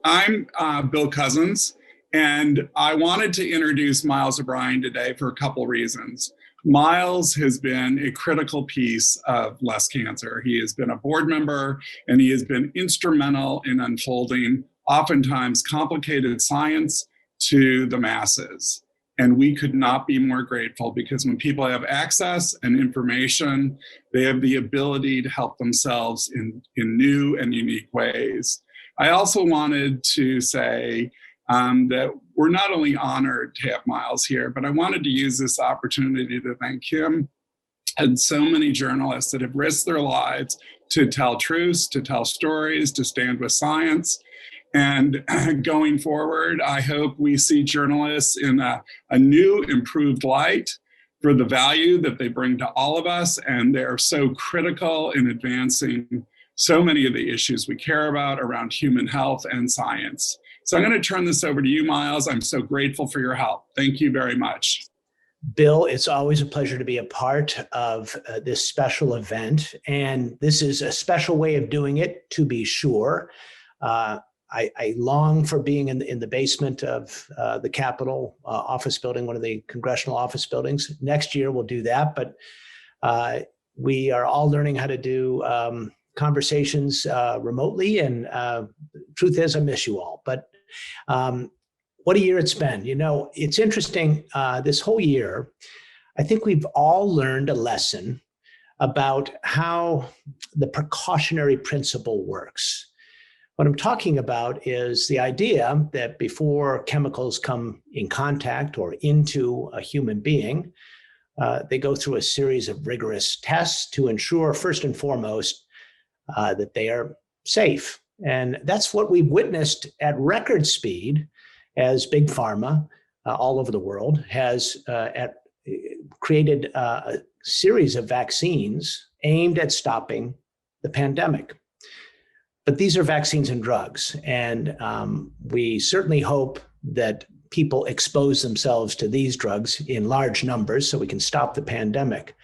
I'm Bill Cousins, and I wanted to introduce Miles O'Brien today for a couple reasons. Miles has been a critical piece of Less Cancer. He has been a board member, and he has been instrumental in unfolding oftentimes complicated science to the masses. And we could not be more grateful, because when people have access and information, they have the ability to help themselves in new and unique ways. I also wanted to say that we're not only honored to have Miles here, but I wanted to use this opportunity to thank him and so many journalists that have risked their lives to tell truths, to tell stories, to stand with science. And going forward, I hope we see journalists in a new, improved light for the value that they bring to all of us. And they're so critical in advancing so many of the issues we care about around human health and science. So I'm going to turn this over to you, Miles. I'm so grateful for your help. Thank you very much. Bill, it's always a pleasure to be a part of this special event. And this is a special way of doing it, to be sure. I long for being in the basement of the Capitol office building, one of the congressional office buildings. Next year we'll do that, but we are all learning how to do conversations remotely, and truth is, I miss you all. But what a year it's been. You know, it's interesting, this whole year, I think we've all learned a lesson about how the precautionary principle works. What I'm talking about is the idea that before chemicals come in contact or into a human being, they go through a series of rigorous tests to ensure, first and foremost, that they are safe. And that's what we've witnessed at record speed as Big Pharma all over the world has created a series of vaccines aimed at stopping the pandemic. But these are vaccines and drugs. And we certainly hope that people expose themselves to these drugs in large numbers so we can stop the pandemic.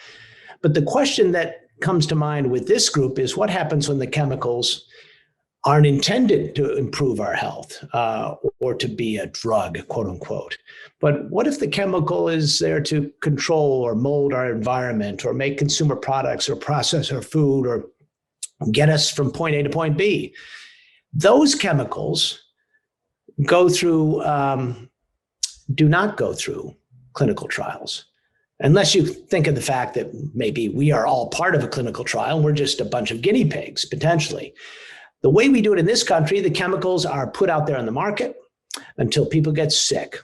But the question that comes to mind with this group is, what happens when the chemicals aren't intended to improve our health or to be a drug, quote unquote? But what if the chemical is there to control or mold our environment or make consumer products or process our food or get us from point A to point B? Those chemicals do not go through clinical trials. Unless you think of the fact that maybe we are all part of a clinical trial and we're just a bunch of guinea pigs, potentially. The way we do it in this country, the chemicals are put out there on the market until people get sick.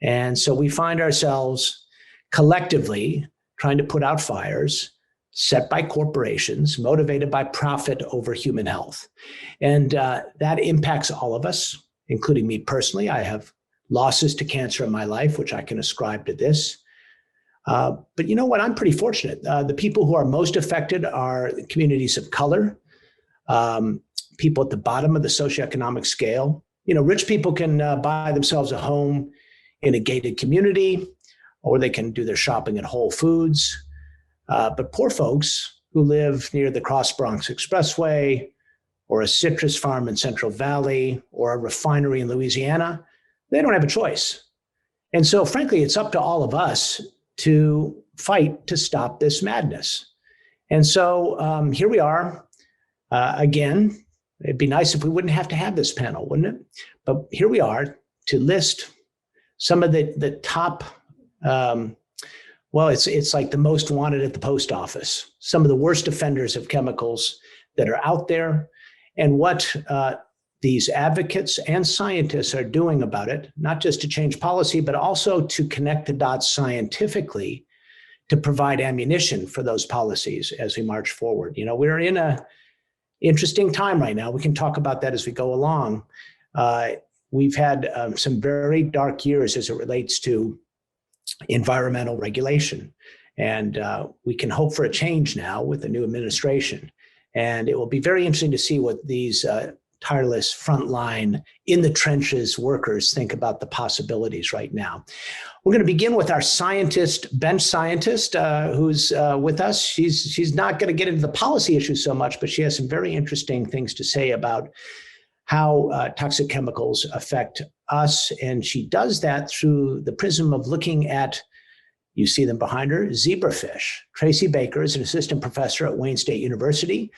And so we find ourselves collectively trying to put out fires set by corporations, motivated by profit over human health. And that impacts all of us, including me personally. I have losses to cancer in my life, which I can ascribe to this. But you know what? I'm pretty fortunate. The people who are most affected are communities of color, people at the bottom of the socioeconomic scale. You know, rich people can buy themselves a home in a gated community, or they can do their shopping at Whole Foods. But poor folks who live near the Cross Bronx Expressway, or a citrus farm in Central Valley, or a refinery in Louisiana, they don't have a choice. And so, frankly, it's up to all of us to fight to stop this madness. And so here we are again. It'd be nice if we wouldn't have to have this panel, wouldn't it? But here we are to list some of the top, it's like the most wanted at the post office, some of the worst offenders of chemicals that are out there, and what these advocates and scientists are doing about it, not just to change policy, but also to connect the dots scientifically to provide ammunition for those policies as we march forward. You know, we're in a interesting time right now. We can talk about that as we go along. We've had some very dark years as it relates to environmental regulation. And we can hope for a change now with the new administration. And it will be very interesting to see what these tireless frontline in the trenches workers think about the possibilities right now. We're going to begin with our bench scientist, who's with us. She's not going to get into the policy issues so much, but she has some very interesting things to say about how toxic chemicals affect us. And she does that through the prism of looking at, you see them behind her, zebrafish. Tracie Baker is an assistant professor at Wayne State University.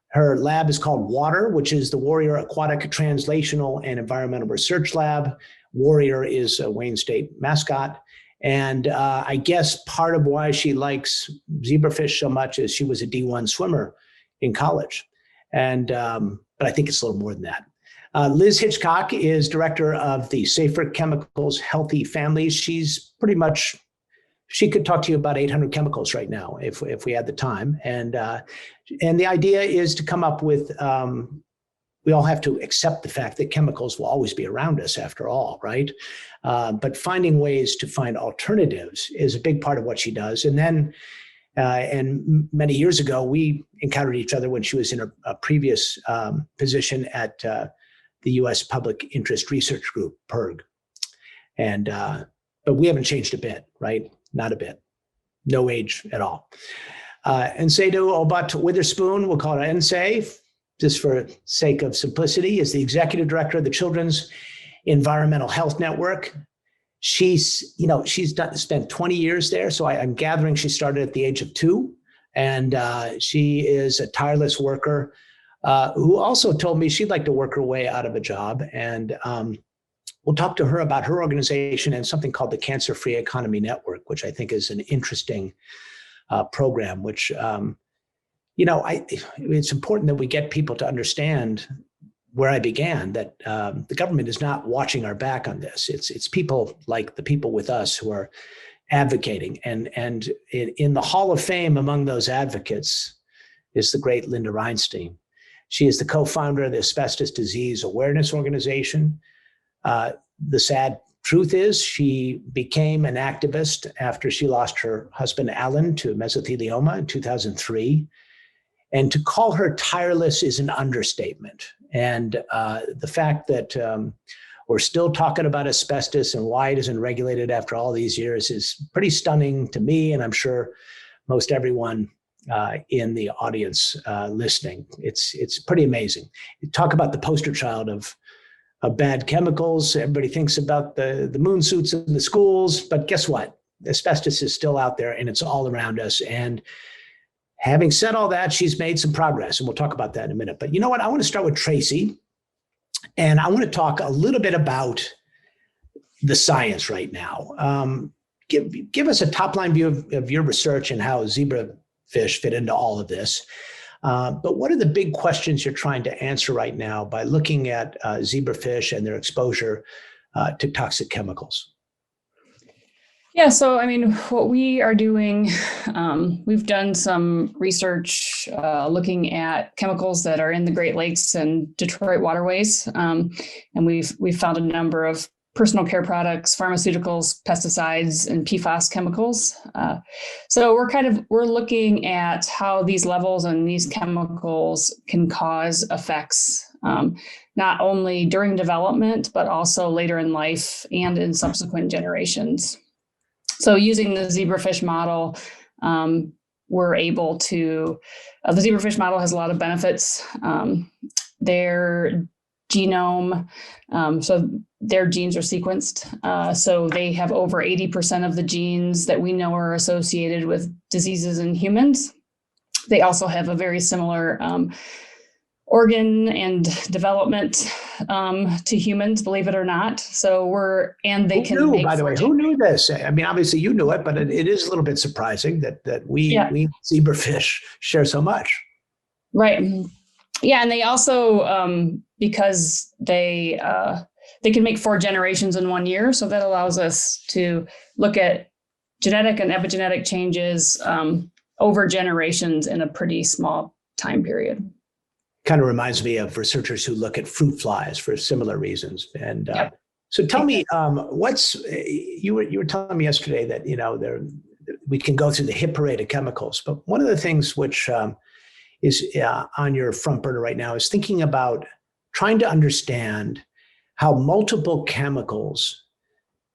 Her lab is called WATER, which is the Warrior Aquatic Translational and Environmental Research Lab. Warrior is a Wayne State mascot. And I guess part of why she likes zebrafish so much is she was a D1 swimmer in college. And but I think it's a little more than that. Liz Hitchcock is director of the Safer Chemicals Healthy Families. She's pretty much, she could talk to you about 800 chemicals right now if we had the time. And the idea is to come up with, we all have to accept the fact that chemicals will always be around us after all, right? But finding ways to find alternatives is a big part of what she does. And then, and many years ago, we encountered each other when she was in a previous position at the U.S. Public Interest Research Group, PIRG. And, but we haven't changed a bit, right? Not a bit. No age at all. Nsedu Obot Witherspoon, we'll call her Nse, just for sake of simplicity, is the executive director of the Children's Environmental Health Network. She's spent 20 years there. So I'm gathering she started at the age of 2. And she is a tireless worker who also told me she'd like to work her way out of a job. And we'll talk to her about her organization and something called the Cancer-Free Economy Network, which I think is an interesting program, which, it's important that we get people to understand where I began, that the government is not watching our back on this. It's people like the people with us who are advocating. And in the Hall of Fame among those advocates is the great Linda Reinstein. She is the co-founder of the Asbestos Disease Awareness Organization. The sad truth is she became an activist after she lost her husband, Alan, to mesothelioma in 2003. And to call her tireless is an understatement. And the fact that we're still talking about asbestos and why it isn't regulated after all these years is pretty stunning to me, and I'm sure most everyone in the audience listening. It's pretty amazing. You talk about the poster child of bad chemicals. Everybody thinks about the moon suits in the schools, but guess what? Asbestos is still out there and it's all around us. And having said all that, she's made some progress, and we'll talk about that in a minute. But you know what? I want to start with Tracie, and I want to talk a little bit about the science right now. Give us a top-line view of your research and how zebrafish fit into all of this. But what are the big questions you're trying to answer right now by looking at zebrafish and their exposure to toxic chemicals? Yeah, so I mean, what we are doing, we've done some research looking at chemicals that are in the Great Lakes and Detroit waterways, and we've found a number of personal care products, pharmaceuticals, pesticides, and PFAS chemicals. So we're looking at how these levels and these chemicals can cause effects, not only during development, but also later in life and in subsequent generations. So using the zebrafish model, we're able to, the zebrafish model has a lot of benefits. Their genome, so their genes are sequenced. So they have over 80% of the genes that we know are associated with diseases in humans. They also have a very similar organ and development to humans, believe it or not. So they can make, by the way, who knew this? I mean, obviously you knew it, but it is a little bit surprising that we zebrafish share so much. Right. Yeah, and they also, because they can make 4 generations in 1 year, so that allows us to look at genetic and epigenetic changes over generations in a pretty small time period. Kind of reminds me of researchers who look at fruit flies for similar reasons. And Yep. So tell me, you were telling me yesterday that we can go through the hit parade of chemicals, but one of the things which is on your front burner right now is thinking about trying to understand how multiple chemicals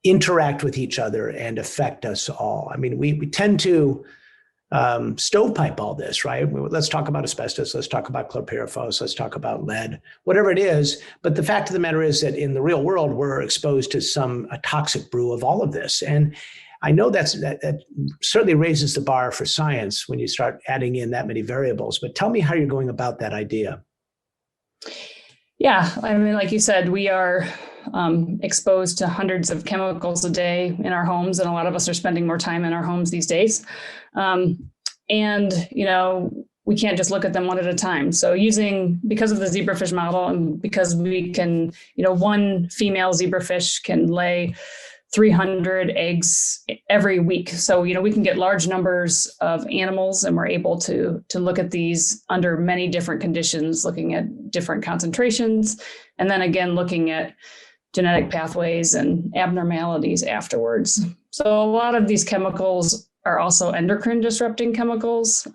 interact with each other and affect us all. I mean, we tend to stovepipe all this, right? Let's talk about asbestos. Let's talk about chlorpyrifos. Let's talk about lead, whatever it is. But the fact of the matter is that in the real world, we're exposed to a toxic brew of all of this. And I know that certainly raises the bar for science when you start adding in that many variables. But tell me how you're going about that idea. Yeah, I mean, like you said, we are exposed to hundreds of chemicals a day in our homes, and a lot of us are spending more time in our homes these days. And, we can't just look at them one at a time. So because of the zebrafish model, and because we can, one female zebrafish can lay 300 eggs every week. So, we can get large numbers of animals, and we're able to look at these under many different conditions, looking at different concentrations, and then again, looking at genetic pathways and abnormalities afterwards. So a lot of these chemicals are also endocrine disrupting chemicals.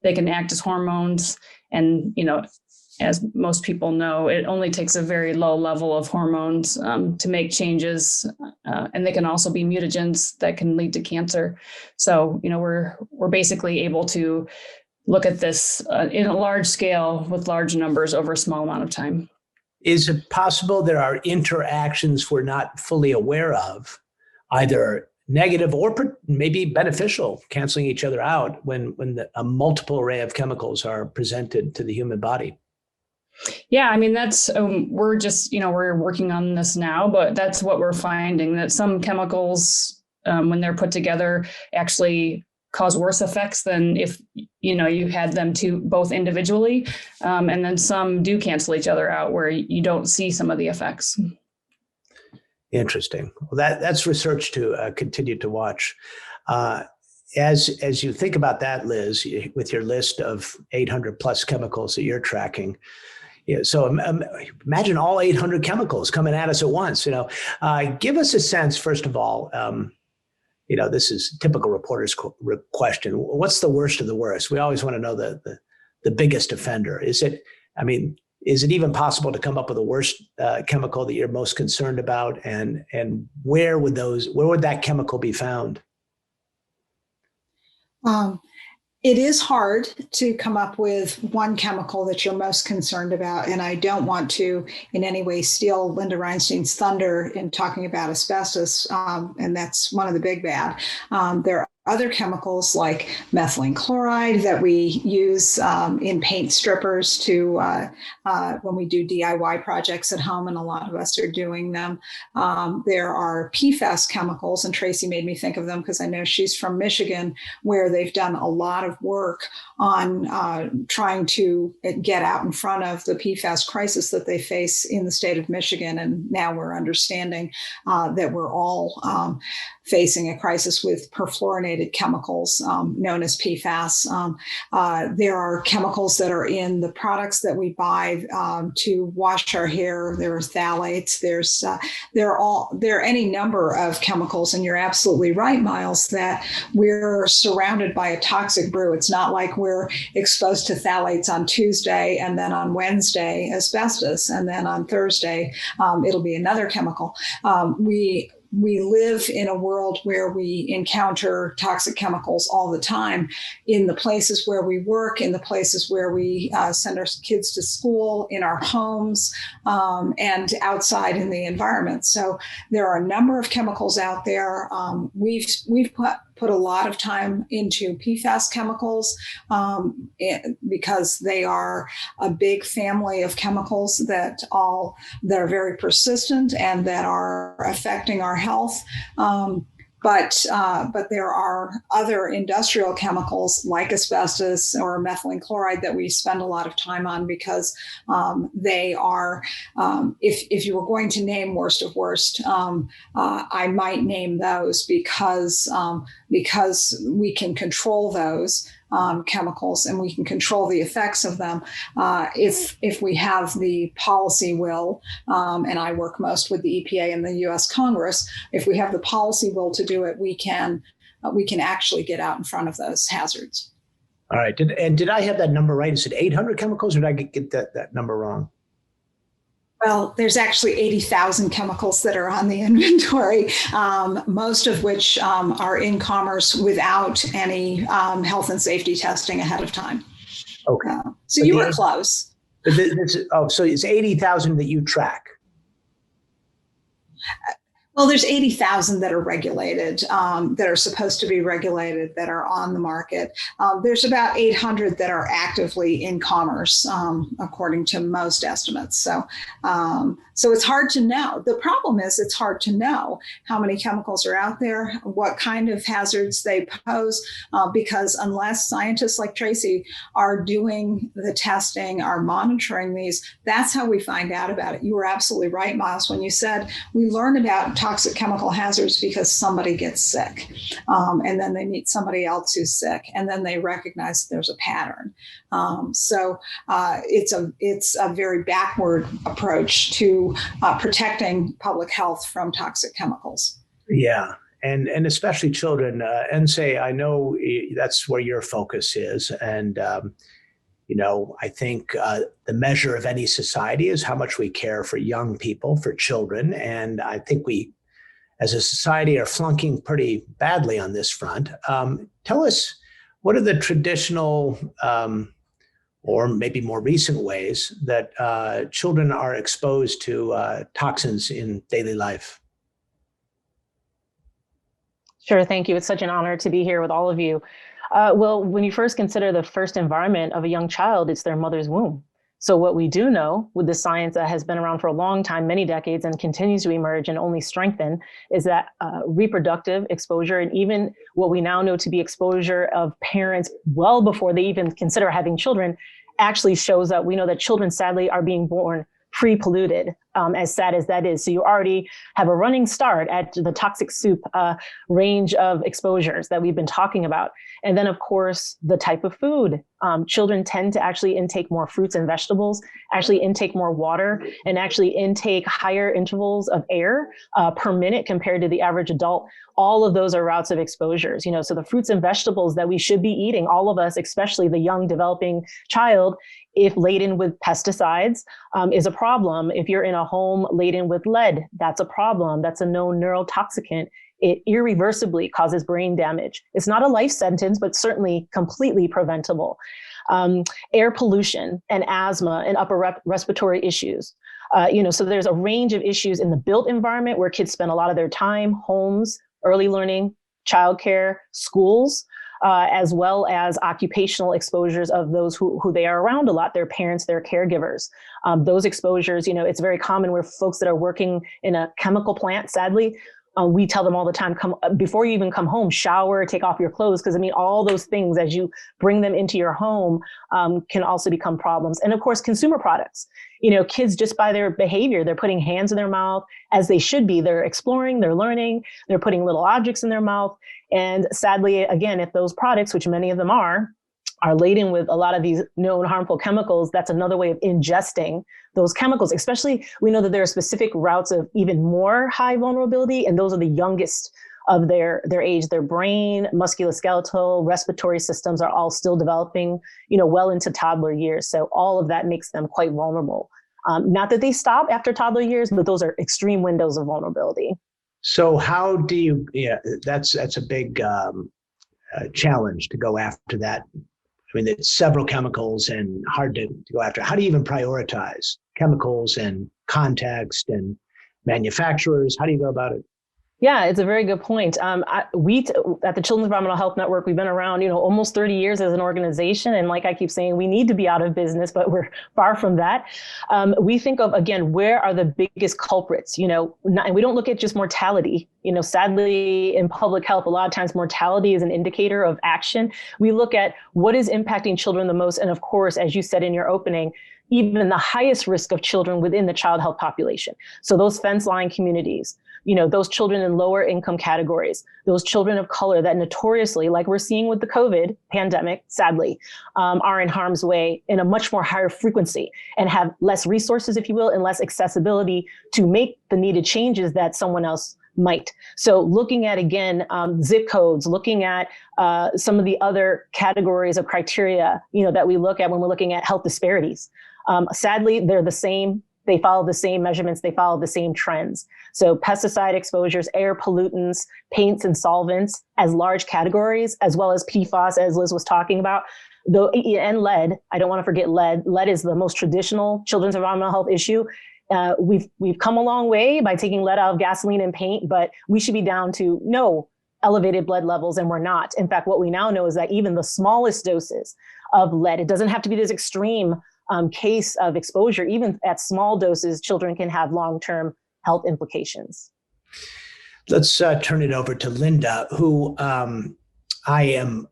They can act as hormones, and, as most people know, it only takes a very low level of hormones to make changes, and they can also be mutagens that can lead to cancer. So, we're basically able to look at this in a large scale with large numbers over a small amount of time. Is it possible there are interactions we're not fully aware of, either negative or maybe beneficial, canceling each other out when a multiple array of chemicals are presented to the human body? Yeah, I mean, that's, we're just, we're working on this now, but that's what we're finding, that some chemicals, when they're put together, actually cause worse effects than if, you had them both individually. And then some do cancel each other out where you don't see some of the effects. Interesting. Well, that's research to continue to watch. As you think about that, Liz, with your list of 800 plus chemicals that you're tracking, so imagine all 800 chemicals coming at us at once. Give us a sense, first of all. This is typical reporter's question. What's the worst of the worst? We always want to know the biggest offender. Is it even possible to come up with a worst chemical that you're most concerned about, and where would that chemical be found? It is hard to come up with one chemical that you're most concerned about, and I don't want to in any way steal Linda Reinstein's thunder in talking about asbestos, and that's one of the big bad. There are other chemicals like methylene chloride that we use in paint strippers to when we do DIY projects at home, and a lot of us are doing them. There are PFAS chemicals, and Tracie made me think of them because I know she's from Michigan, where they've done a lot of work on trying to get out in front of the PFAS crisis that they face in the state of Michigan. And now we're understanding that we're all facing a crisis with perfluorinated chemicals known as PFAS. There are chemicals that are in the products that we buy to wash our hair. There are phthalates. There are any number of chemicals. And you're absolutely right, Miles, that we're surrounded by a toxic brew. It's not like we're exposed to phthalates on Tuesday and then on Wednesday asbestos, and then on Thursday it'll be another chemical. We live in a world where we encounter toxic chemicals all the time in the places where we work, in the places where we send our kids to school, in our homes, and outside in the environment. So there are a number of chemicals out there. We've put a lot of time into PFAS chemicals because they are a big family of chemicals that are very persistent and that are affecting our health. But there are other industrial chemicals like asbestos or methylene chloride that we spend a lot of time on because they are, if you were going to name worst of worst, I might name those because we can control those chemicals and we can control the effects of them if we have the policy will, and I work most with the EPA and the U.S. Congress. If we have the policy will to do it, we can actually get out in front of those hazards. All right. Did I have that number right? Is it 800 chemicals, or did I get that number wrong? Well, there's actually 80,000 chemicals that are on the inventory, most of which are in commerce without any health and safety testing ahead of time. Okay. So you were close. So it's 80,000 that you track. Well, there's 80,000 that are regulated, that are supposed to be regulated, that are on the market. There's about 800 that are actively in commerce, according to most estimates. So it's hard to know. The problem is it's hard to know how many chemicals are out there, what kind of hazards they pose, because unless scientists like Tracie are doing the testing, are monitoring these, that's how we find out about it. You were absolutely right, Miles, when you said we learn about toxic chemical hazards because somebody gets sick, and then they meet somebody else who's sick, and then they recognize there's a pattern. So it's a very backward approach to protecting public health from toxic chemicals. Yeah. And especially children. Nse, I know that's where your focus is. And, I think the measure of any society is how much we care for young people, for children. And I think we, as a society, are flunking pretty badly on this front. Tell us, what are the traditional or maybe more recent ways that children are exposed to toxins in daily life? Sure, thank you. It's such an honor to be here with all of you. Well, when you first consider the first environment of a young child, it's their mother's womb. So what we do know with the science that has been around for a long time, many decades, and continues to emerge and only strengthen, is that reproductive exposure, and even what we now know to be exposure of parents well before they even consider having children, actually shows that we know that children sadly are being born pre-polluted, as sad as that is. So you already have a running start at the toxic soup range of exposures that we've been talking about. And then, of course, the type of food. Children tend to actually intake more fruits and vegetables, actually intake more water, and actually intake higher intervals of air per minute compared to the average adult. All of those are routes of exposures. So the fruits and vegetables that we should be eating, all of us, especially the young developing child, if laden with pesticides, is a problem. If you're in a home laden with lead, that's a problem. That's a known neurotoxicant. It irreversibly causes brain damage. It's not a life sentence, but certainly completely preventable. Air pollution and asthma and upper respiratory issues. So there's a range of issues in the built environment where kids spend a lot of their time, homes, early learning, childcare, schools, as well as occupational exposures of those who they are around a lot, their parents, their caregivers. Those exposures, it's very common where folks that are working in a chemical plant, sadly, we tell them all the time, before you even come home, shower, take off your clothes, because all those things as you bring them into your home can also become problems. And of course, consumer products. Kids, just by their behavior, they're putting hands in their mouth as they should be. They're exploring, they're learning, they're putting little objects in their mouth. And sadly, again, if those products, which many of them are laden with a lot of these known harmful chemicals, that's another way of ingesting those chemicals. Especially, we know that there are specific routes of even more high vulnerability, and those are the youngest of their age. Their brain, musculoskeletal, respiratory systems are all still developing, well into toddler years. So all of that makes them quite vulnerable. Not that they stop after toddler years, but those are extreme windows of vulnerability. So how do you, that's a big challenge to go after that. It's several chemicals and hard to go after. How do you even prioritize chemicals and context and manufacturers? How do you go about it? Yeah, it's a very good point. We at the Children's Environmental Health Network, we've been around, almost 30 years as an organization. And like I keep saying, we need to be out of business, but we're far from that. We think of, again, where are the biggest culprits, and we don't look at just mortality. Sadly, in public health, a lot of times mortality is an indicator of action. We look at what is impacting children the most. And of course, as you said in your opening, even the highest risk of children within the child health population. So those fence line communities, those children in lower income categories, those children of color that notoriously, like we're seeing with the COVID pandemic, sadly, are in harm's way in a much more higher frequency and have less resources, if you will, and less accessibility to make the needed changes that someone else might. So looking at, again, zip codes, looking at some of the other categories of criteria, that we look at when we're looking at health disparities. Sadly, they're the same They follow the same measurements, they follow the same trends. So pesticide exposures, air pollutants, paints and solvents as large categories, as well as PFAS, as Liz was talking about. And lead, I don't want to forget lead. Lead is the most traditional children's environmental health issue. We've come a long way by taking lead out of gasoline and paint, but we should be down to no elevated blood levels, and we're not. In fact, what we now know is that even the smallest doses of lead, it doesn't have to be this extreme case of exposure. Even at small doses, children can have long-term health implications. Let's turn it over to Linda, who I am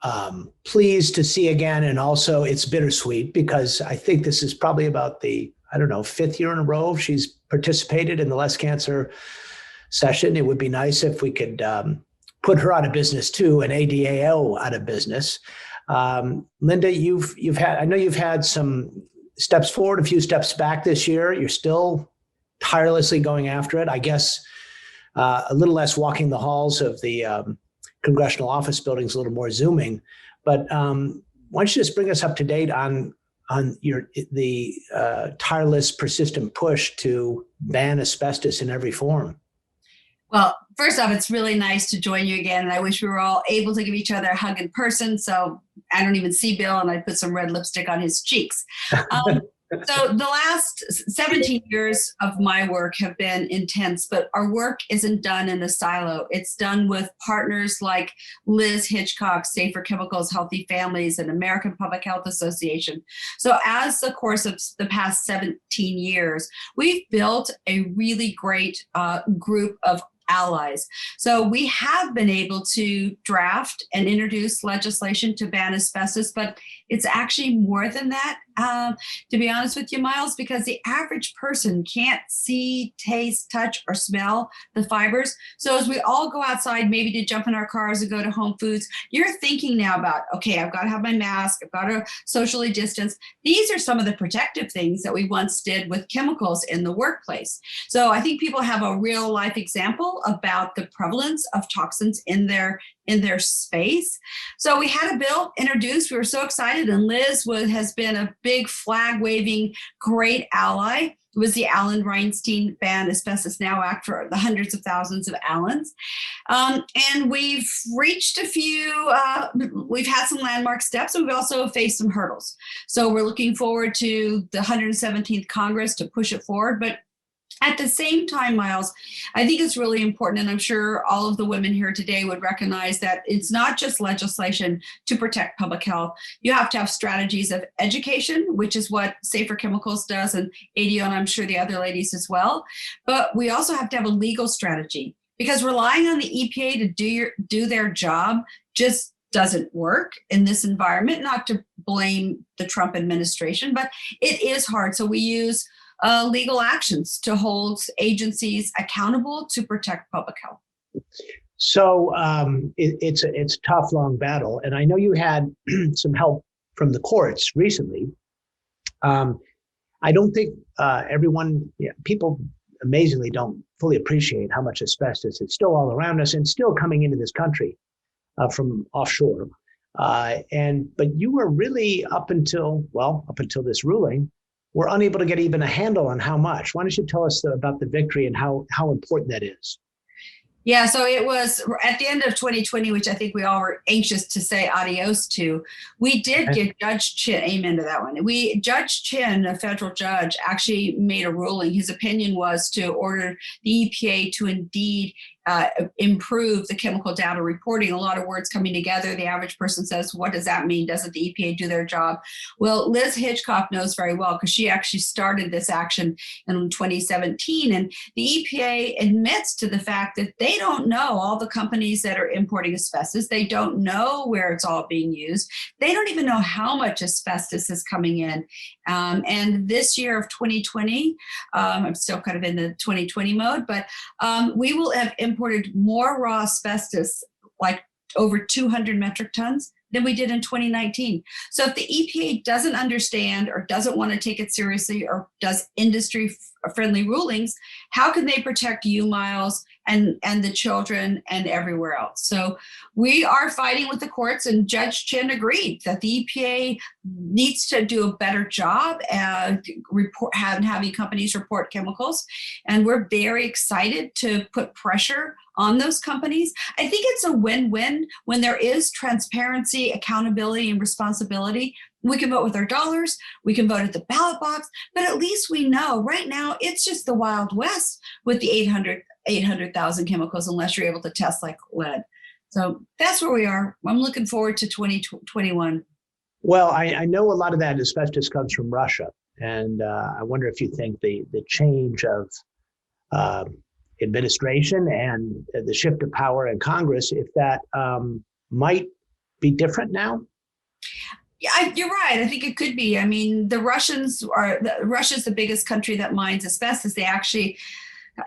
pleased to see again. And also it's bittersweet because I think this is probably about the, 5th year in a row she's participated in the Less Cancer session. It would be nice if we could put her out of business too, and ADAO out of business. Linda, I know you've had some steps forward, a few steps back this year. You're still tirelessly going after it. I guess a little less walking the halls of the congressional office buildings, a little more Zooming. But why don't you just bring us up to date on the tireless, persistent push to ban asbestos in every form? Well, first off, it's really nice to join you again. And I wish we were all able to give each other a hug in person. So I don't even see Bill, and I put some red lipstick on his cheeks. So the last 17 years of my work have been intense, but our work isn't done in a silo. It's done with partners like Liz Hitchcock, Safer Chemicals, Healthy Families, and American Public Health Association. So as the course of the past 17 years, we've built a really great group of allies. So we have been able to draft and introduce legislation to ban asbestos, but it's actually more than that, to be honest with you, Miles, because the average person can't see, taste, touch, or smell the fibers. So as we all go outside, maybe to jump in our cars and go to Home Foods, you're thinking now about, okay, I've got to have my mask, I've got to socially distance. These are some of the protective things that we once did with chemicals in the workplace. So I think people have a real life example about the prevalence of toxins in their space. So we had a bill introduced. We were so excited, and Liz has been a big flag waving, great ally. It was the Alan Reinstein Ban Asbestos Now Act for the hundreds of thousands of Allens. And we've reached a few, we've had some landmark steps, and we've also faced some hurdles. So we're looking forward to the 117th Congress to push it forward. But at the same time, Miles, I think it's really important, and I'm sure all of the women here today would recognize that it's not just legislation to protect public health. You have to have strategies of education, which is what Safer Chemicals does, and ADO, and I'm sure the other ladies as well. But we also have to have a legal strategy, because relying on the EPA to do their job just doesn't work in this environment. Not to blame the Trump administration, but it is hard. So we use legal actions to hold agencies accountable to protect public health. So it's a tough, long battle. And I know you had some help from the courts recently. I don't think people amazingly don't fully appreciate how much asbestos is still all around us and still coming into this country from offshore. But you were really up until this ruling, we're unable to get even a handle on how much. Why don't you tell us about the victory and how important that is? Yeah, so it was at the end of 2020, which I think we all were anxious to say adios to. We did get Judge Chin, amen to that one. Judge Chin, a federal judge, actually made a ruling. His opinion was to order the EPA to indeed improve the chemical data reporting. A lot of words coming together. The average person says, what does that mean? Doesn't the EPA do their job? Well, Liz Hitchcock knows very well, because she actually started this action in 2017. And the EPA admits to the fact that they don't know all the companies that are importing asbestos. They don't know where it's all being used. They don't even know how much asbestos is coming in. And this year of 2020, I'm still kind of in the 2020 mode, but we will have imported more raw asbestos, like over 200 metric tons, than we did in 2019. So if the EPA doesn't understand or doesn't want to take it seriously or does industry-friendly rulings, how can they protect you, Miles, and the children and everywhere else. So we are fighting with the courts, and Judge Chin agreed that the EPA needs to do a better job at having companies report chemicals. And we're very excited to put pressure on those companies. I think it's a win-win when there is transparency, accountability, and responsibility. We can vote with our dollars, we can vote at the ballot box, but at least we know right now it's just the Wild West with the 800,000 chemicals, unless you're able to test like lead. So that's where we are. I'm looking forward to 2021. Well, I know a lot of that asbestos comes from Russia. And I wonder if you think the change of administration and the shift of power in Congress, if that might be different now? Yeah, you're right. I think it could be. I mean, Russia's the biggest country that mines asbestos. They actually,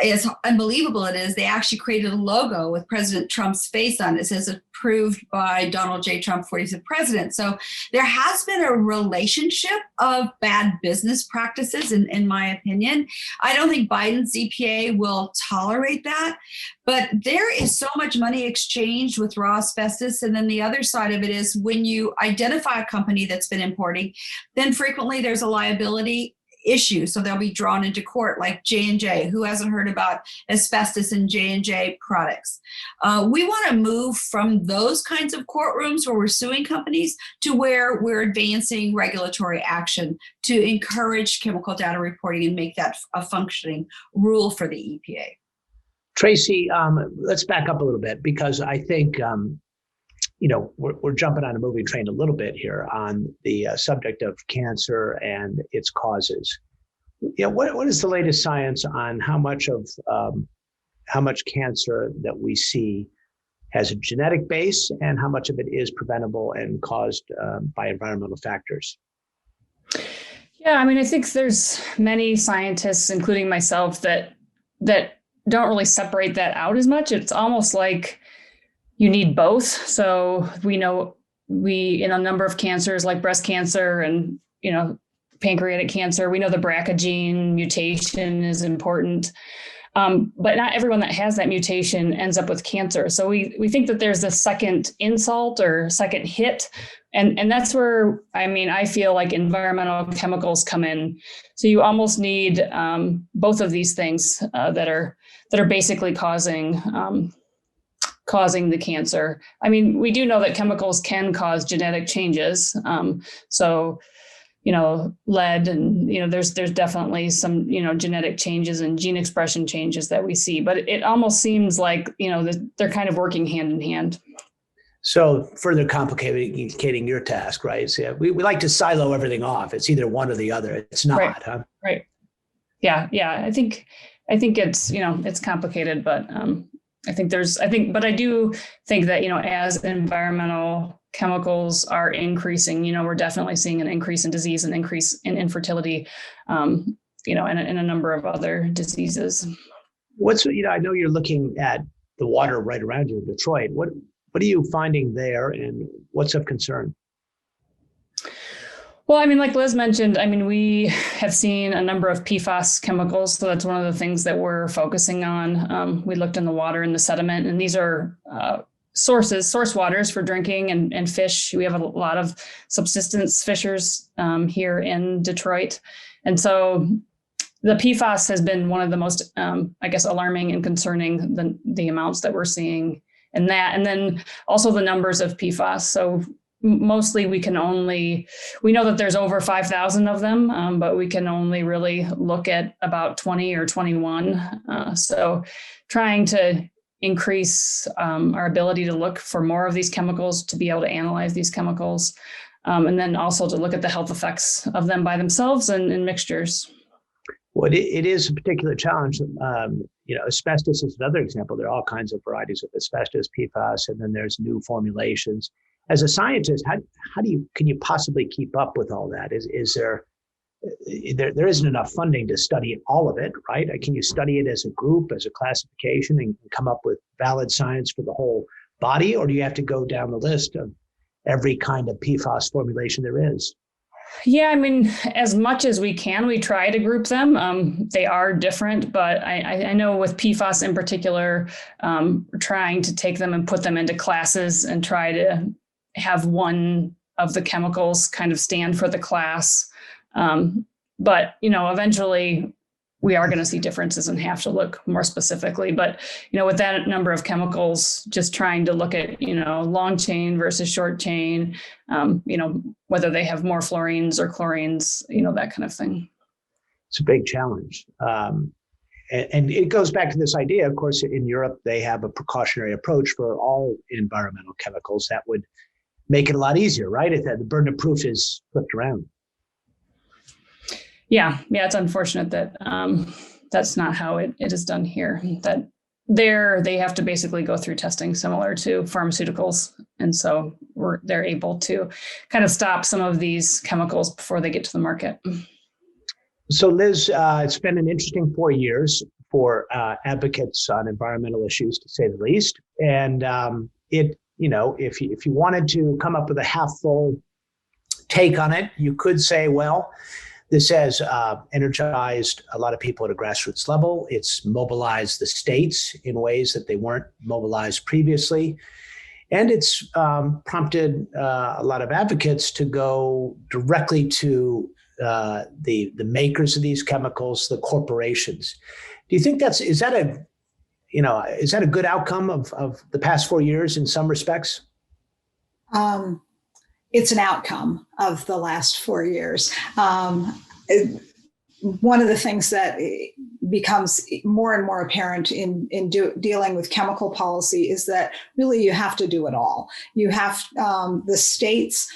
as unbelievable it is, they actually created a logo with President Trump's face on it. It says approved by Donald J. Trump, 45th president. So there has been a relationship of bad business practices, in my opinion. I don't think Biden's EPA will tolerate that. But there is so much money exchanged with raw asbestos. And then the other side of it is when you identify a company that's been importing, then frequently there's a liability issue. So they'll be drawn into court, like J&J. Who hasn't heard about asbestos in J&J products? We want to move from those kinds of courtrooms where we're suing companies to where we're advancing regulatory action to encourage chemical data reporting and make that a functioning rule for the EPA. Tracie, let's back up a little bit, because I think, we're jumping on a moving train a little bit here on the subject of cancer and its causes. What is the latest science on how much cancer that we see has a genetic base and how much of it is preventable and caused by environmental factors? Yeah, I mean, I think there's many scientists, including myself, that don't really separate that out as much. It's almost like you need both. So we know in a number of cancers like breast cancer and, pancreatic cancer, we know the BRCA gene mutation is important. But not everyone that has that mutation ends up with cancer. So we think that there's a second insult or second hit. And that's where, I feel like environmental chemicals come in. So you almost need both of these things that are basically causing the cancer. We do know that chemicals can cause genetic changes. Lead and, there's definitely some, genetic changes and gene expression changes that we see, but it almost seems like, they're kind of working hand in hand. So further complicating your task, right? So we like to silo everything off. It's either one or the other. It's not, right. Huh? Right. Yeah. I think it's, it's complicated, but but I do think that, as environmental chemicals are increasing, we're definitely seeing an increase in disease and increase in infertility, and a number of other diseases. I know you're looking at the water right around you in Detroit. What are you finding there, and what's of concern? Well, like Liz mentioned, we have seen a number of PFAS chemicals. So that's one of the things that we're focusing on. We looked in the water and the sediment, and these are source waters for drinking and fish. We have a lot of subsistence fishers here in Detroit. And so the PFAS has been one of the most, alarming and concerning the amounts that we're seeing in that. And then also the numbers of PFAS. So mostly we know that there's over 5,000 of them, but we can only really look at about 20 or 21. So trying to increase our ability to look for more of these chemicals, to be able to analyze these chemicals, and then also to look at the health effects of them by themselves and in mixtures. Well, it is a particular challenge. Asbestos is another example. There are all kinds of varieties of asbestos, PFAS, and then there's new formulations. As a scientist, can you possibly keep up with all that? Is there isn't enough funding to study all of it, right? Can you study it as a group, as a classification, and come up with valid science for the whole body? Or do you have to go down the list of every kind of PFAS formulation there is? Yeah, I mean, as much as we can, we try to group them. They are different, but I know with PFAS in particular, trying to take them and put them into classes and try to have one of the chemicals kind of stand for the class. But, eventually we are going to see differences and have to look more specifically. But, with that number of chemicals, just trying to look at, long chain versus short chain, whether they have more fluorines or chlorines, that kind of thing. It's a big challenge. And it goes back to this idea, of course, in Europe, they have a precautionary approach for all environmental chemicals that would make it a lot easier, right? If the burden of proof is flipped around. Yeah, it's unfortunate that that's not how it is done here. That they have to basically go through testing similar to pharmaceuticals, and so they're able to kind of stop some of these chemicals before they get to the market. So, Liz, it's been an interesting 4 years for advocates on environmental issues, to say the least. And if you wanted to come up with a half full take on it, you could say, well, this has energized a lot of people at a grassroots level. It's mobilized the states in ways that they weren't mobilized previously. And it's prompted a lot of advocates to go directly to the makers of these chemicals, the corporations. Do you think is that a good outcome of the past 4 years in some respects? It's an outcome of the last 4 years. One of the things that becomes more and more apparent in dealing with chemical policy is that really you have to do it all. You have the states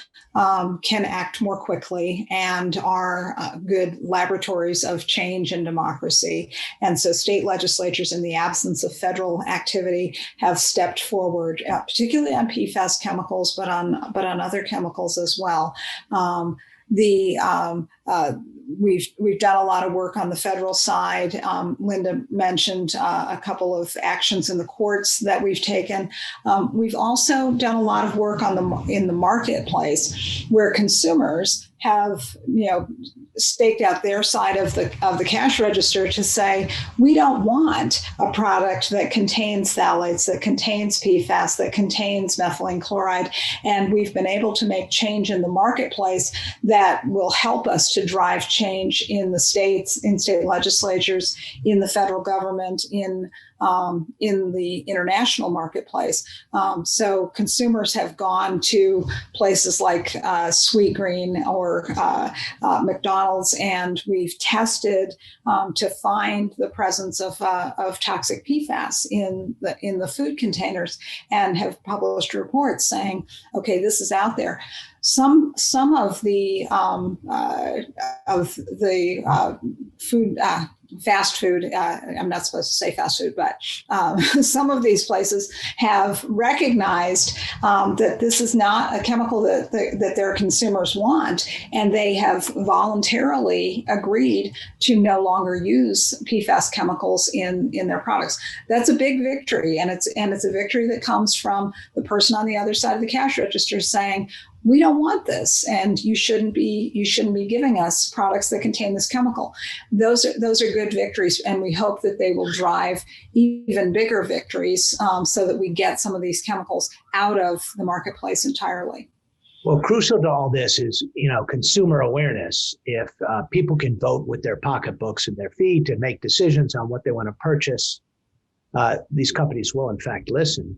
can act more quickly and are good laboratories of change and democracy. And so state legislatures, in the absence of federal activity, have stepped forward, particularly on PFAS chemicals, but on other chemicals as well. We've done a lot of work on the federal side. Linda mentioned a couple of actions in the courts that we've taken. We've also done a lot of work in the marketplace, where consumers have staked out their side of the cash register to say, we don't want a product that contains phthalates, that contains PFAS, that contains methylene chloride. And we've been able to make change in the marketplace that will help us to drive change in the states, in state legislatures, in the federal government, in the international marketplace. So consumers have gone to places like Sweetgreen or McDonald's, and we've tested to find the presence of toxic PFAS in the food containers, and have published reports saying, okay, this is out there. Some of the food. Fast food, I'm not supposed to say fast food, but some of these places have recognized that this is not a chemical that their consumers want, and they have voluntarily agreed to no longer use PFAS chemicals in their products. That's a big victory, and it's a victory that comes from the person on the other side of the cash register saying, we don't want this, and you shouldn't be giving us products that contain this chemical. Those are good victories, and we hope that they will drive even bigger victories so that we get some of these chemicals out of the marketplace entirely. Well, crucial to all this is, consumer awareness. If people can vote with their pocketbooks and their feet and make decisions on what they want to purchase, these companies will, in fact, listen.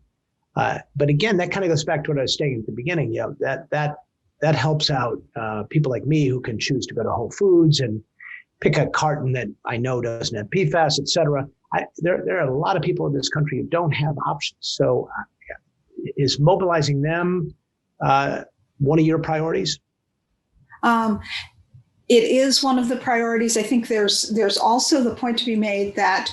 But again, that kind of goes back to what I was saying at the beginning. That helps out people like me who can choose to go to Whole Foods and pick a carton that I know doesn't have PFAS, et cetera. There are a lot of people in this country who don't have options. So is mobilizing them one of your priorities? It is one of the priorities. I think there's also the point to be made that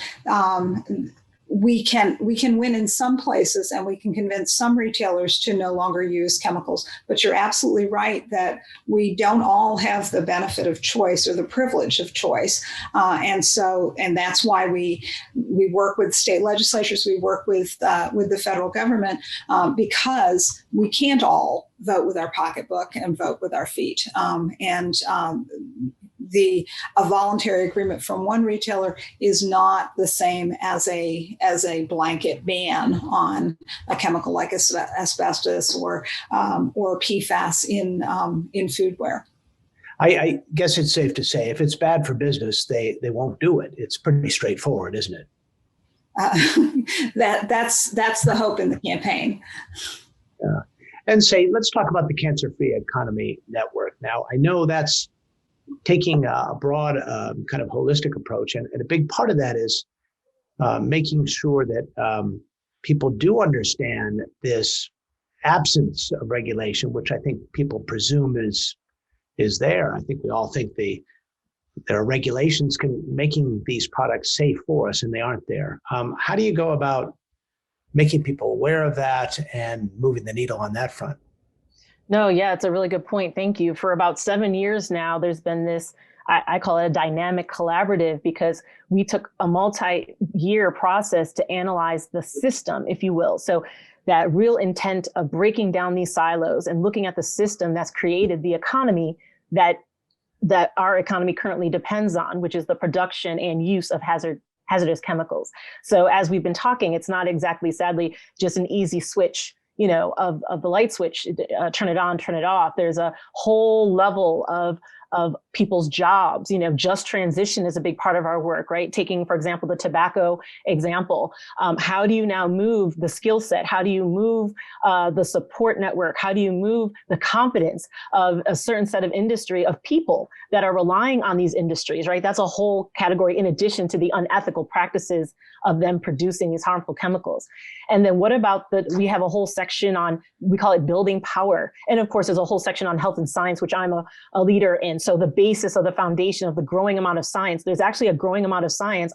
we can win in some places, and we can convince some retailers to no longer use chemicals. But you're absolutely right that we don't all have the benefit of choice or the privilege of choice, and that's why we work with state legislatures, we work with the federal government, because we can't all vote with our pocketbook and vote with our feet, a voluntary agreement from one retailer is not the same as a blanket ban on a chemical like asbestos or PFAS in foodware. I guess it's safe to say if it's bad for business, they won't do it. It's pretty straightforward, isn't it? That's the hope in the campaign. And let's talk about the Cancer-Free Economy Network. Now, I know that's taking a broad kind of holistic approach. And a big part of that is making sure that people do understand this absence of regulation, which I think people presume is there. I think we all think there are regulations making these products safe for us, and they aren't there. How do you go about making people aware of that and moving the needle on that front? No, yeah, it's a really good point. Thank you. For about 7 years now, there's been this, I call it a dynamic collaborative, because we took a multi-year process to analyze the system, if you will. So that real intent of breaking down these silos and looking at the system that's created the economy that our economy currently depends on, which is the production and use of hazardous chemicals. So as we've been talking, it's not exactly, sadly, just an easy switch, of the light switch, turn it on, turn it off. There's a whole level of people's jobs. Just transition is a big part of our work, right? Taking, for example, the tobacco example. How do you now move the skill set? How do you move the support network? How do you move the competence of a certain set of industry of people that are relying on these industries, right? That's a whole category in addition to the unethical practices of them producing these harmful chemicals. And then what about we have a whole section on, we call it building power. And of course, there's a whole section on health and science, which I'm a leader in. So the basis of the foundation of the growing amount of science, there's actually a growing amount of science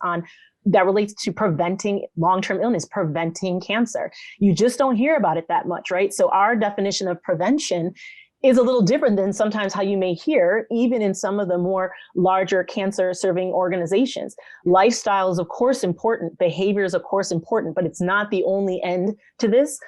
that relates to preventing long-term illness, preventing cancer. You just don't hear about it that much, right? So our definition of prevention is a little different than sometimes how you may hear, even in some of the more larger cancer-serving organizations. Lifestyle is, of course, important. Behavior is, of course, important, but it's not the only end to this.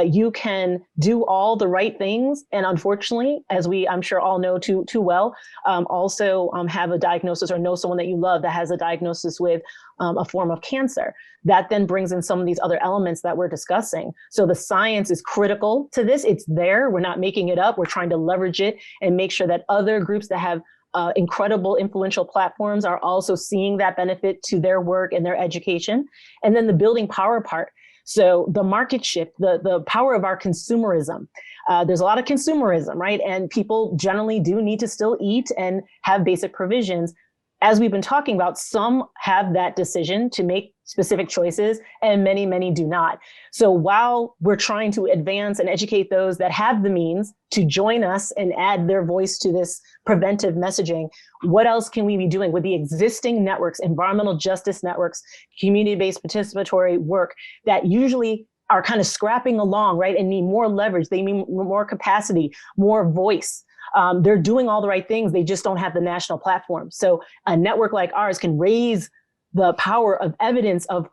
You can do all the right things, and unfortunately, as I'm sure all know too well, also have a diagnosis or know someone that you love that has a diagnosis with a form of cancer. That then brings in some of these other elements that we're discussing. So the science is critical to this. It's there. We're not making it up. We're trying to leverage it and make sure that other groups that have incredible influential platforms are also seeing that benefit to their work and their education. And then the building power part. So the market shift, the power of our consumerism. There's a lot of consumerism, right? And people generally do need to still eat and have basic provisions. As we've been talking about, some have that decision to make specific choices, and many, many do not. So while we're trying to advance and educate those that have the means to join us and add their voice to this preventive messaging, what else can we be doing with the existing networks, environmental justice networks, community-based participatory work that usually are kind of scrapping along, right, and need more leverage, they need more capacity, more voice. They're doing all the right things. They just don't have the national platform. So a network like ours can raise the power of evidence of,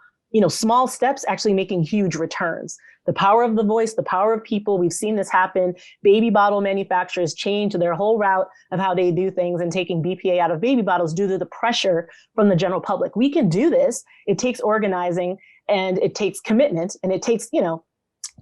small steps actually making huge returns. The power of the voice, the power of people. We've seen this happen. Baby bottle manufacturers change their whole route of how they do things and taking BPA out of baby bottles due to the pressure from the general public. We can do this. It takes organizing, and it takes commitment, and it takes,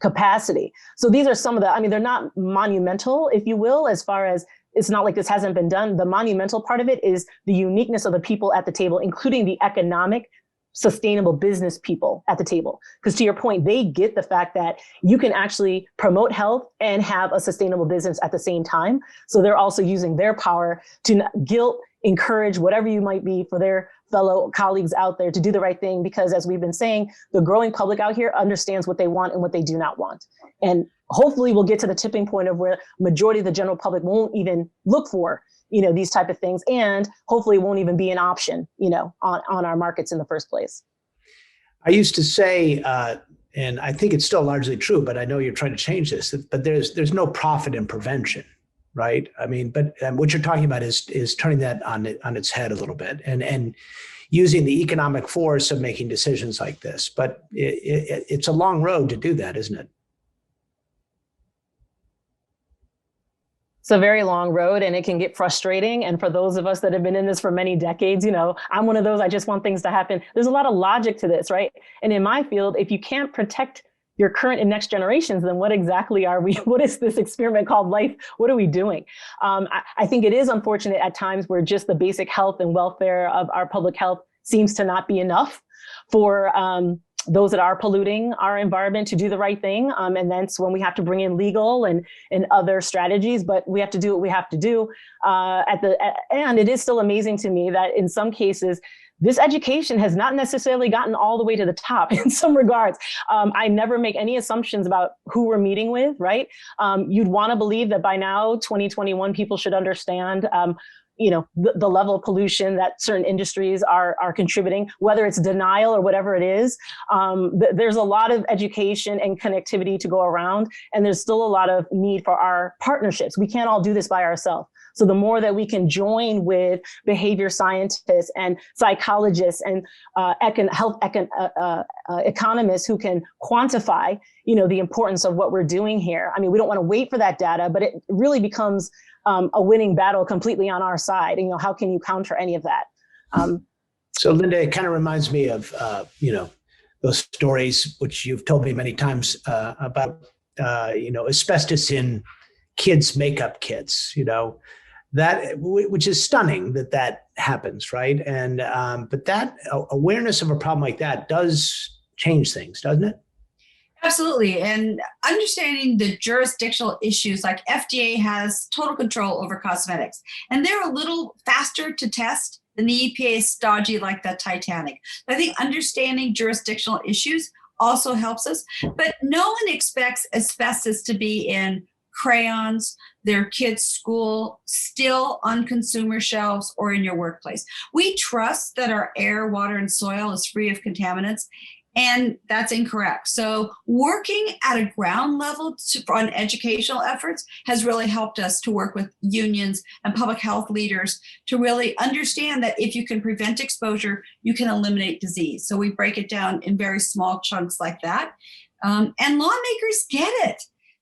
capacity. So these are some of they're not monumental, if you will, as far as it's not like this hasn't been done. The monumental part of it is the uniqueness of the people at the table, including the economic, sustainable business people at the table. Because to your point, they get the fact that you can actually promote health and have a sustainable business at the same time. So they're also using their power to guilt, encourage, whatever you might be for their fellow colleagues out there to do the right thing, because as we've been saying, the growing public out here understands what they want and what they do not want. And hopefully we'll get to the tipping point of where majority of the general public won't even look for, these type of things, and hopefully won't even be an option, on our markets in the first place. I used to say, and I think it's still largely true, but I know you're trying to change this, but there's no profit in prevention, right? I mean, but what you're talking about is turning that on its head a little bit and using the economic force of making decisions like this. But it's a long road to do that, isn't it? It's a very long road and it can get frustrating. And for those of us that have been in this for many decades, I'm one of those, I just want things to happen. There's a lot of logic to this, right? And in my field, if you can't protect your current and next generations, then what exactly are we? What is this experiment called life? What are we doing? I think it is unfortunate at times where just the basic health and welfare of our public health seems to not be enough for those that are polluting our environment to do the right thing. And that's when we have to bring in legal and other strategies, but we have to do what we have to do. And it is still amazing to me that in some cases, this education has not necessarily gotten all the way to the top in some regards. I never make any assumptions about who we're meeting with, right? You'd want to believe that by now, 2021, people should understand the level of pollution that certain industries are contributing, whether it's denial or whatever it is. There's a lot of education and connectivity to go around, and there's still a lot of need for our partnerships. We can't all do this by ourselves. So the more that we can join with behavior scientists and psychologists and economists who can quantify, the importance of what we're doing here. I mean, we don't want to wait for that data, but it really becomes a winning battle completely on our side. And, how can you counter any of that? So Linda, it kind of reminds me of, those stories, which you've told me many times about, asbestos in kids' makeup kits, that, which is stunning that happens, right? And, but that awareness of a problem like that does change things, doesn't it? Absolutely. And understanding the jurisdictional issues, like FDA has total control over cosmetics, and they're a little faster to test than the EPA is stodgy like the Titanic. I think understanding jurisdictional issues also helps us, but no one expects asbestos to be in crayons, their kids' school, still on consumer shelves, or in your workplace. We trust that our air, water, and soil is free of contaminants, and that's incorrect. So working at a ground level on educational efforts has really helped us to work with unions and public health leaders to really understand that if you can prevent exposure, you can eliminate disease. So we break it down in very small chunks like that. And lawmakers get it.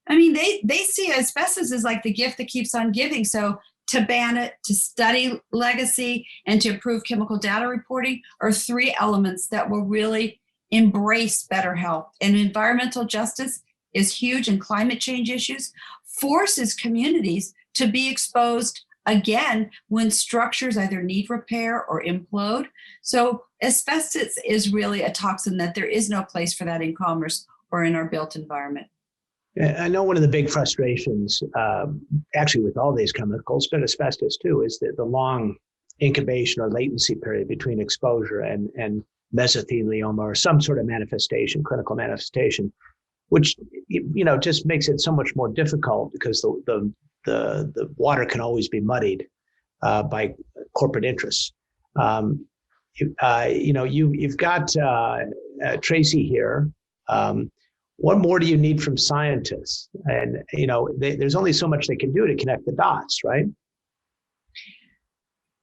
I mean, they see asbestos as like the gift that keeps on giving. So to ban it, to study legacy, and to improve chemical data reporting are three elements that will really embrace better health. And environmental justice is huge, and climate change issues forces communities to be exposed again when structures either need repair or implode. So asbestos is really a toxin that there is no place for that in commerce or in our built environment. I know one of the big frustrations, actually with all these chemicals, but asbestos too, is the long incubation or latency period between exposure and mesothelioma or some sort of manifestation, clinical manifestation, which just makes it so much more difficult because the water can always be muddied by corporate interests. You've got Tracie here. What more do you need from scientists? And, there's only so much they can do to connect the dots, right?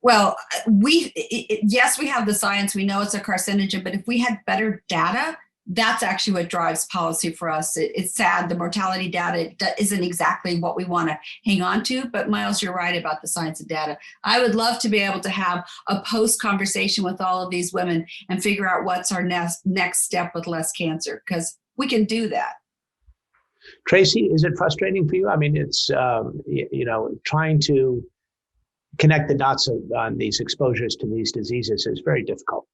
Well, yes, we have the science. We know it's a carcinogen, but if we had better data, that's actually what drives policy for us. It's sad. The mortality data isn't exactly what we want to hang on to, but Miles, you're right about the science and data. I would love to be able to have a post conversation with all of these women and figure out what's our next step with less cancer, because we can do that. Tracie, is it frustrating for you? I mean, it's, trying to connect the dots on these exposures to these diseases is very difficult.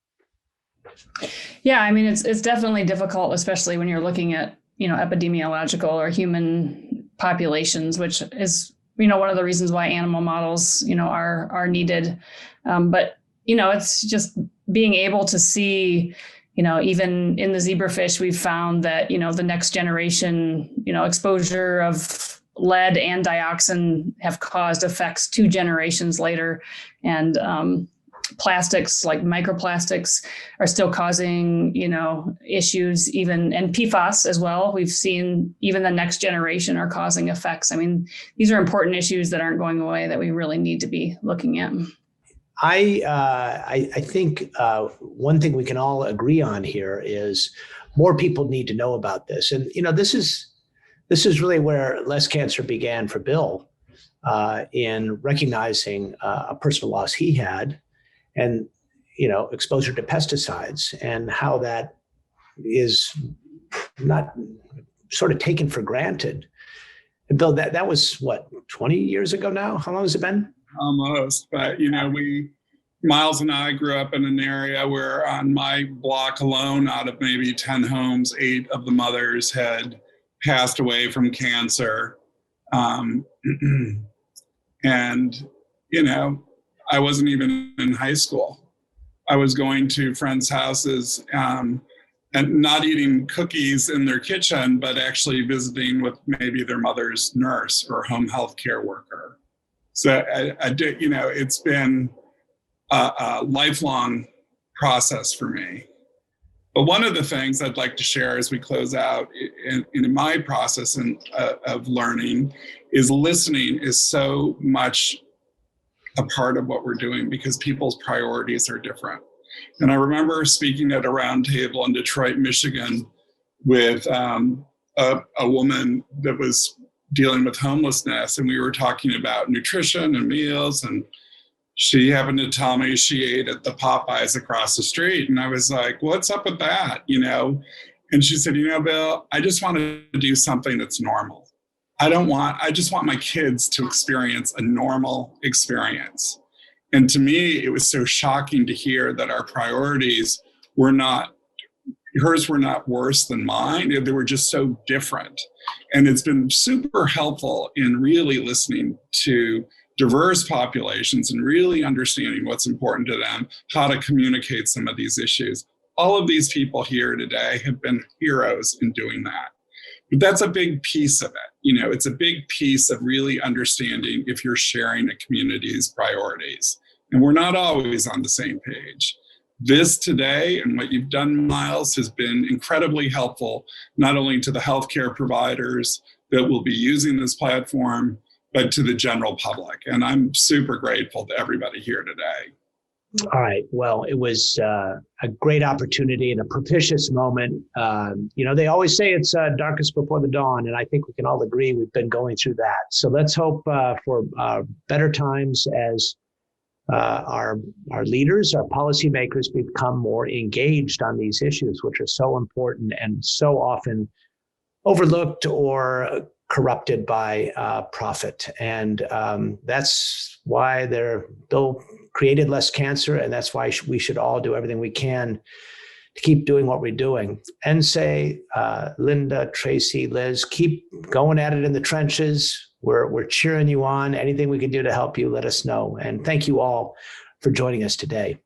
Yeah, I mean, it's definitely difficult, especially when you're looking at, epidemiological or human populations, which is, one of the reasons why animal models, are needed. But, it's just being able to see, even in the zebrafish, we've found that, the next generation, exposure of lead and dioxin have caused effects 2 generations later. And plastics like microplastics are still causing, issues, even, and PFAS as well. We've seen even the next generation are causing effects. I mean, these are important issues that aren't going away that we really need to be looking at. I think one thing we can all agree on here is more people need to know about this. And, this is really where Less Cancer began for Bill, in recognizing a personal loss he had and, exposure to pesticides and how that is not sort of taken for granted. And Bill, that was what, 20 years ago now? How long has it been? Almost, but Miles and I grew up in an area where on my block alone, out of maybe 10 homes, 8 of the mothers had passed away from cancer. And, I wasn't even in high school. I was going to friends' houses and not eating cookies in their kitchen, but actually visiting with maybe their mother's nurse or home health care worker. So it's been a lifelong process for me. But one of the things I'd like to share as we close out in my process of learning is listening is so much a part of what we're doing because people's priorities are different. And I remember speaking at a round table in Detroit, Michigan, with a woman that was dealing with homelessness, and we were talking about nutrition and meals, and she happened to tell me she ate at the Popeyes across the street, and I was like, what's up with that, And she said, Bill, I just want to do something that's normal. I just want my kids to experience a normal experience. And to me, it was so shocking to hear that our priorities hers were not worse than mine. They were just so different. And it's been super helpful in really listening to diverse populations and really understanding what's important to them, how to communicate some of these issues. All of these people here today have been heroes in doing that. But that's a big piece of it. It's a big piece of really understanding if you're sharing a community's priorities. And we're not always on the same page. This today and what you've done, Miles, has been incredibly helpful, not only to the healthcare providers that will be using this platform, but to the general public. And I'm super grateful to everybody here today. All right. Well, it was a great opportunity and a propitious moment. They always say it's darkest before the dawn, and I think we can all agree we've been going through that. So let's hope for better times as our leaders, our policymakers become more engaged on these issues, which are so important and so often overlooked or corrupted by profit. And that's why Bill created Less Cancer, and that's why we should all do everything we can to keep doing what we're doing. And say, Linda, Tracie, Liz, keep going at it in the trenches. We're cheering you on. Anything we can do to help you, let us know. And thank you all for joining us today.